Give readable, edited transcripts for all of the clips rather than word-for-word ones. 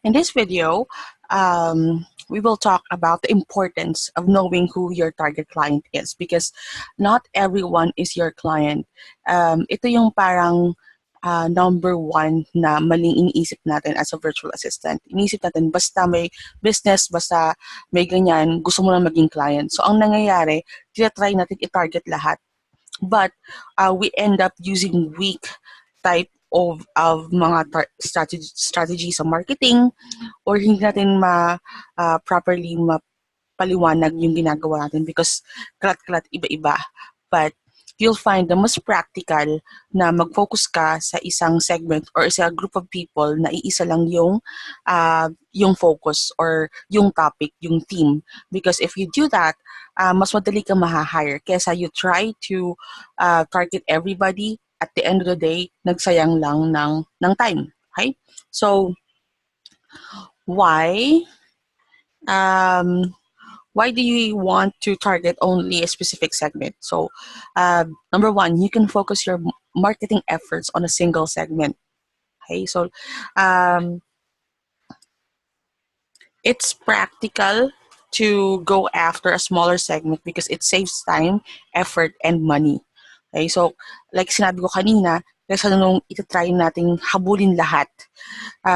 In this video, we will talk about the importance of knowing who your target client is because not everyone is your client. Ito yung parang number one na maling iniisip natin as a virtual assistant. Iniisip natin basta may business, basta may ganyan, gusto mo na maging client. So ang nangyayari, tinatry natin i-target lahat. But we end up using weak type of mga strategy sa marketing or hindi natin properly mapaliwanag yung ginagawa natin because kalat-kalat iba-iba. But you'll find the most practical na mag-focus ka sa isang segment or sa group of people na iisa lang yung focus or yung topic, yung theme. Because if you do that, mas madali ka mahahire kesa you try to target everybody. At the end of the day, nagsayang lang ng time. Okay? So, why do you want to target only a specific segment? So, number one, you can focus your marketing efforts on a single segment. Okay, so it's practical to go after a smaller segment because it saves time, effort, and money. Okay, so like sinabi ko kanina, kasi nung itatry nating habulin lahat,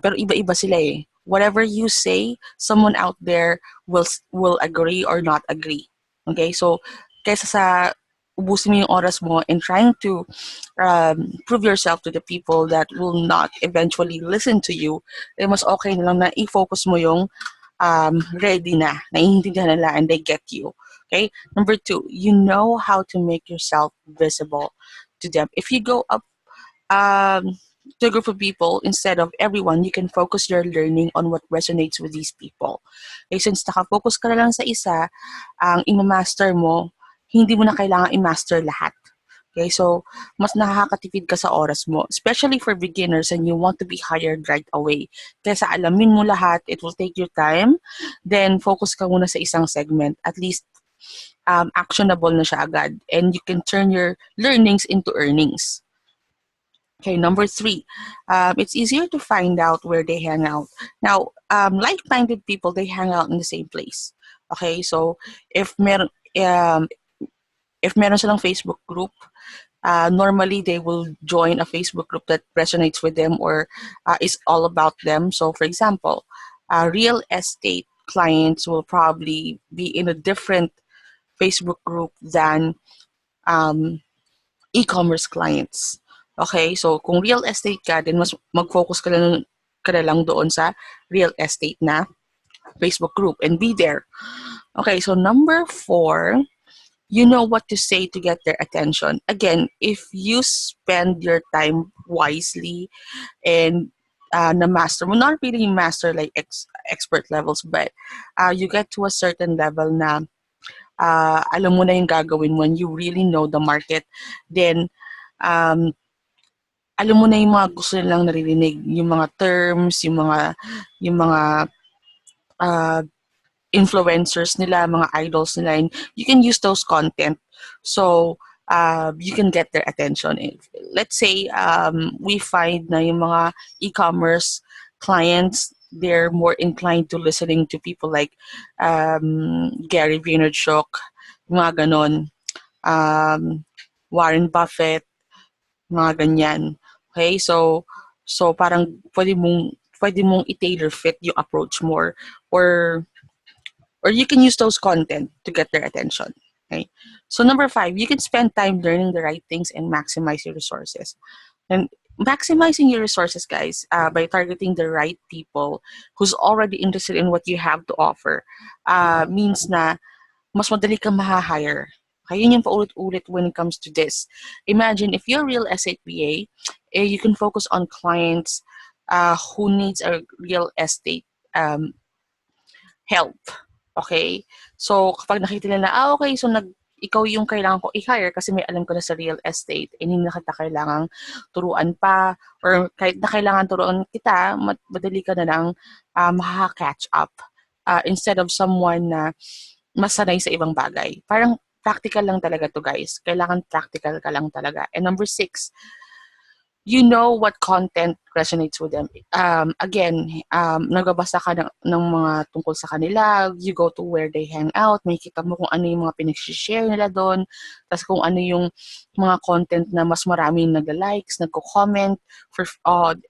pero iba-iba sila eh. Whatever you say, someone out there will agree or not agree. Okay, so kaysa sa ubusin mo yung oras mo and trying to prove yourself to the people that will not eventually listen to you, eh mas okay na lang na i-focus mo yung ready na, naiintindihan nila and they get you. Okay? Number two, you know how to make yourself visible to them. If you go up to a group of people instead of everyone, you can focus your learning on what resonates with these people. Okay, since nakafocus ka na lang sa isa, ang i-master mo, hindi mo na kailangan i-master lahat. Okay, so mas nakakatipid ka sa oras mo, especially for beginners and you want to be hired right away. Kaya alamin mo lahat, it will take your time, then focus ka muna sa isang segment. At least actionable na siya agad and you can turn your learnings into earnings. Okay, number three, it's easier to find out where they hang out. Now, like-minded people, they hang out in the same place. Okay, so if meron silang Facebook group, normally they will join a Facebook group that resonates with them or is all about them. So, for example, real estate clients will probably be in a different Facebook group than e-commerce clients. Okay, so kung real estate ka, then mas mag-focus ka na lang doon sa real estate na Facebook group and be there. Okay, so number four, you know what to say to get their attention. Again, if you spend your time wisely and na master mo, not really master like expert levels, but you get to a certain level na alam mo na yung gagawin when you really know the market, then alam mo na yung mga gusto nilang naririnig, yung mga terms, yung mga influencers nila, mga idols nila, and you can use those content so you can get their attention. Let's say we find na yung mga e-commerce clients, they're more inclined to listening to people like Gary Vaynerchuk, mga ganon, Warren Buffett, mga ganyan. Okay, so parang pwede mong i-tailor fit yung approach more or you can use those content to get their attention. Okay, so number five, you can spend time learning the right things and maximize your resources. And maximizing your resources, guys, by targeting the right people who's already interested in what you have to offer, means na mas madali kang mahahire. Kaya yun yung paulit-ulit when it comes to this. Imagine if you're a real estate BA, you can focus on clients who needs a real estate help. Okay? So, kapag nakita nila, okay, so ikaw yung kailangan ko i-hire kasi may alam ko na sa real estate, hindi na kita kailangang turuan pa, or kahit na kailangan turuan kita, madali ka na lang makaka-catch up instead of someone na masanay sa ibang bagay. Parang practical lang talaga to, guys. Kailangan practical ka lang talaga. And number six, you know what content resonates with them. Again, nagbabasa ka ng mga tungkol sa kanila, you go to where they hang out, makikita mo kung ano yung mga pinag-share nila doon, tapos kung ano yung mga content na mas maraming nagla-likes, nagko-comment,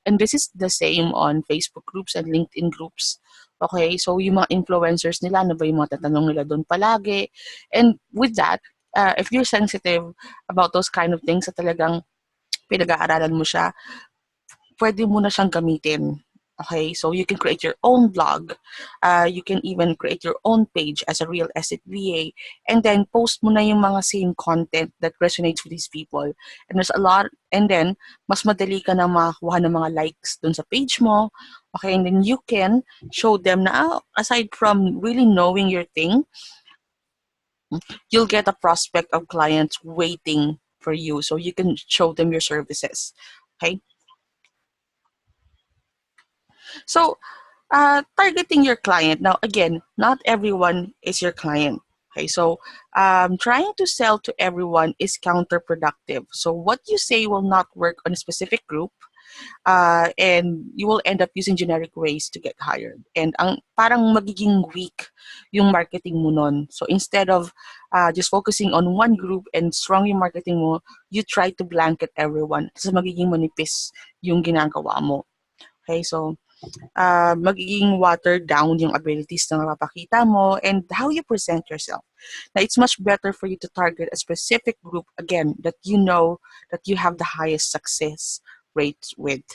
and this is the same on Facebook groups and LinkedIn groups. Okay, so yung mga influencers nila, ano ba yung mga tatanong nila doon palagi. And with that, if you're sensitive about those kind of things, at talagang pinag-aaralan mo siya, pwede mo na siyang gamitin. Okay, so you can create your own blog. You can even create your own page as a real estate VA, and then post mo na yung mga same content that resonates with these people. And there's a lot, and then mas madali ka na makakuha ng mga likes dun sa page mo. Okay, and then you can show them na aside from really knowing your thing, you'll get a prospect of clients waiting for you, so you can show them your services. Okay, so targeting your client. Now, again, not everyone is your client. Okay, so trying to sell to everyone is counterproductive. So what you say will not work on a specific group, and you will end up using generic ways to get hired. And parang magiging weak yung marketing mo nun. So instead of just focusing on one group and strong yung marketing mo, you try to blanket everyone. So magiging manipis yung ginagawa mo. Okay, so magiging watered down yung abilities na mapapakita mo and how you present yourself. Now, it's much better for you to target a specific group, again, that you know that you have the highest success rates with.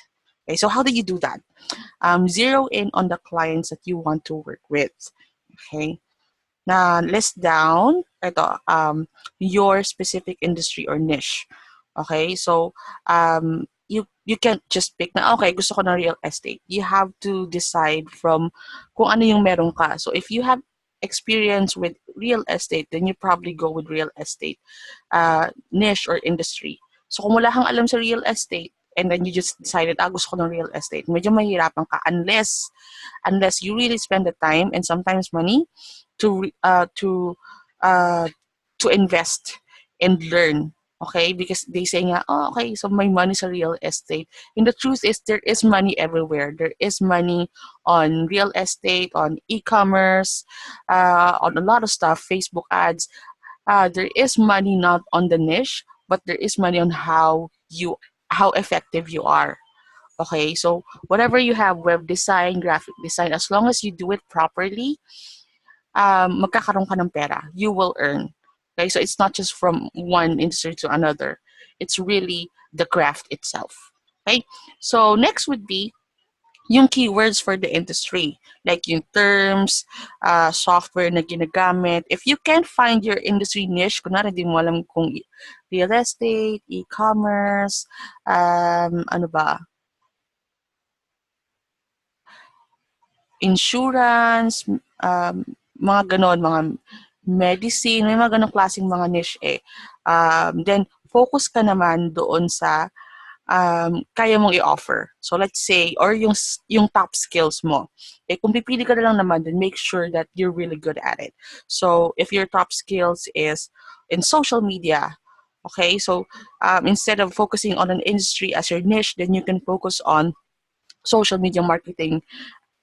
Okay, so how do you do that? Zero in on the clients that you want to work with. Okay, na list down your specific industry or niche. Okay, so you can't just pick na okay, gusto ko ng real estate. You have to decide from kung ano yung meron ka. So if you have experience with real estate, then you probably go with real estate niche or industry. So kung wala kang alam sa real estate and then you just decided, gusto ko ng real estate, medyo mahirapan ka unless you really spend the time and sometimes money to uh, to uh, to invest and learn. Okay, because they say nga, okay, so my money's a real estate. And the truth is, there is money everywhere. There is money on real estate, on e-commerce, on a lot of stuff, Facebook ads. There is money not on the niche, but there is money on how effective you are. Okay, so whatever you have, web design, graphic design, as long as you do it properly, magkakaroon ka ng pera. You will earn. Okay, so it's not just from one industry to another. It's really the craft itself. Okay, so next would be yung keywords for the industry, like yung terms, software na ginagamit. If you can't find your industry niche, kunwari di mo alam kung real estate, e-commerce, ano ba, insurance, mga ganon, mga medicine, may mga ganong klaseng mga niche eh. Then, focus ka naman doon sa kaya mong i-offer. So, let's say, or yung top skills mo. Eh, kung pipili ka na lang naman, then make sure that you're really good at it. So, if your top skills is in social media, okay, so instead of focusing on an industry as your niche, then you can focus on social media marketing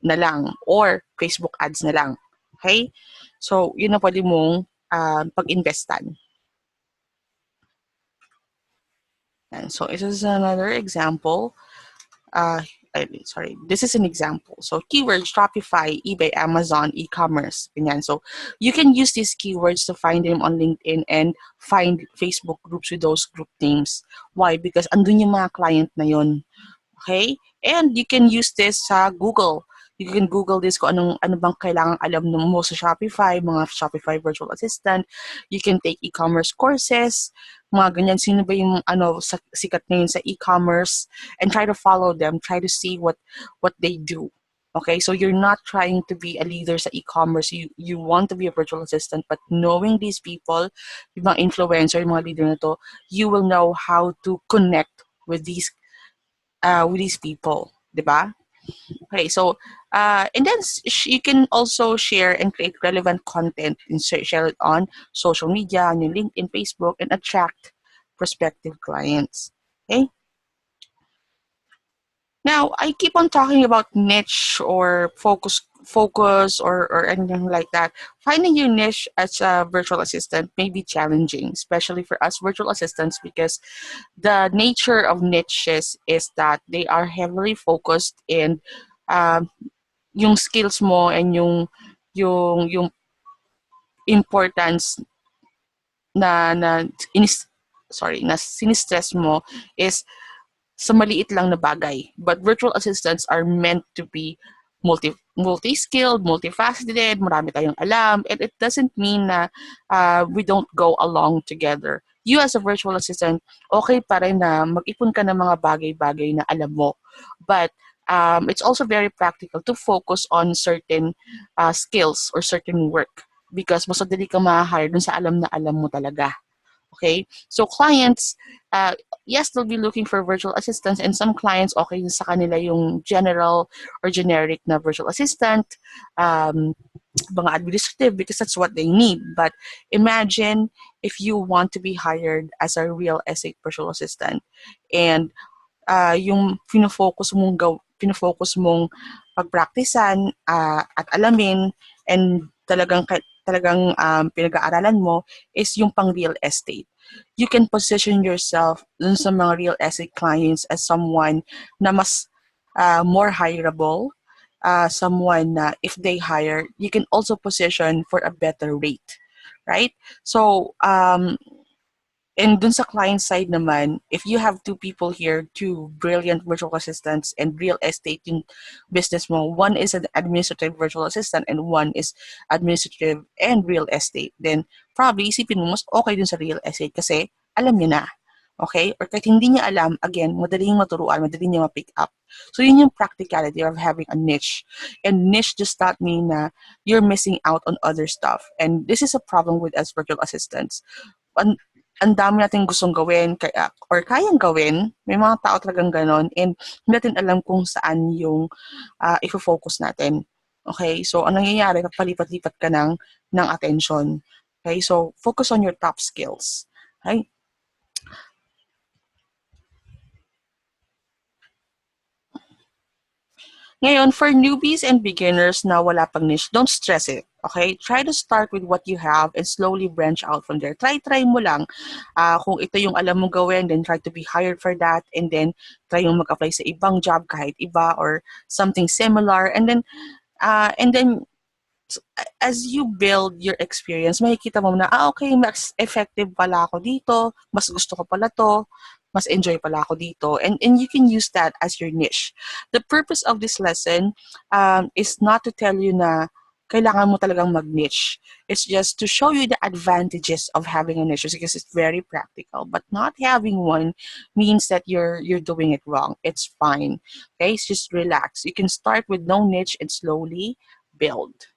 na lang or Facebook ads na lang. Okay? So, yun na pwede mong pag-investan. And so, this is another example. Sorry, this is an example. So, keywords, Shopify, eBay, Amazon, e-commerce. Ganyan. So, you can use these keywords to find them on LinkedIn and find Facebook groups with those group names. Why? Because andun yung mga client na yun. Okay? And you can use this sa Google. You can Google this kung ano bang kailangang alam mo sa Shopify, mga Shopify virtual assistant. You can take e-commerce courses, mga ganyan. Sino ba yung sikat ngayon sa e-commerce, and try to follow them, try to see what they do. Okay, so you're not trying to be a leader sa e-commerce. You want to be a virtual assistant, but knowing these people, yung mga influencer, yung mga leader na to, you will know how to connect with these people, diba? Okay, so and then you can also share and create relevant content and share it on social media, on your LinkedIn, Facebook, and attract prospective clients. Okay. Now, I keep on talking about niche or focus or anything like that. Finding your niche as a virtual assistant may be challenging, especially for us virtual assistants, because the nature of niches is that they are heavily focused in um, yung skills mo and yung importance na na sinistress mo is sa maliit lang na bagay. But virtual assistants are meant to be multi-skilled, multifaceted, marami tayong alam, and it doesn't mean na we don't go along together. You as a virtual assistant, okay pa rin na mag-ipon ka ng mga bagay-bagay na alam mo. But it's also very practical to focus on certain skills or certain work because mas madali ka ma-hire dun sa alam na alam mo talaga. Okay? So clients, yes, they'll be looking for virtual assistants, and some clients, okay sa kanila yung general or generic na virtual assistant, um, mga administrative because that's what they need. But imagine if you want to be hired as a real estate virtual assistant and yung pinofocus mong pagpraktisan at alamin and talagang pinag-aaralan mo is yung pang real estate. You can position yourself dun sa mga real estate clients as someone na mas more hireable, someone na if they hire, you can also position for a better rate, right? So, and dun sa client side naman, if you have two people here, two brilliant virtual assistants and real estate yung business mo, one is an administrative virtual assistant and one is administrative and real estate, then probably isipin mo mas okay dun sa real estate kasi alam niya na. Okay? Or kahit hindi niya alam, again, madaling maturuan, madaling niya ma-pick up. So yun yung practicality of having a niche. And niche does not mean na you're missing out on other stuff. And this is a problem with us virtual assistants. Ang dami nating gustong gawin kaya or kayang gawin, may mga tao talagang gano'n and hindi natin alam kung saan yung ifo-focus natin. Okay? So, ang nangyayari, papalipat-lipat ka ng attention. Okay? So, focus on your top skills. Okay? Ngayon, for newbies and beginners na wala pang niche, don't stress it. Okay? Try to start with what you have and slowly branch out from there. Try mo lang. Kung ito yung alam mo gawin, then try to be hired for that. And then, try mo mag-apply sa ibang job kahit iba or something similar. And then as you build your experience, makikita mo na, okay, mas effective pala ako dito, mas gusto ko pala to, mas enjoy pala ako dito. And you can use that as your niche. The purpose of this lesson is not to tell you na kailangan mo talagang mag-niche. It's just to show you the advantages of having a niche because it's very practical. But not having one means that you're doing it wrong. It's fine. Okay, it's just relax. You can start with no niche and slowly build.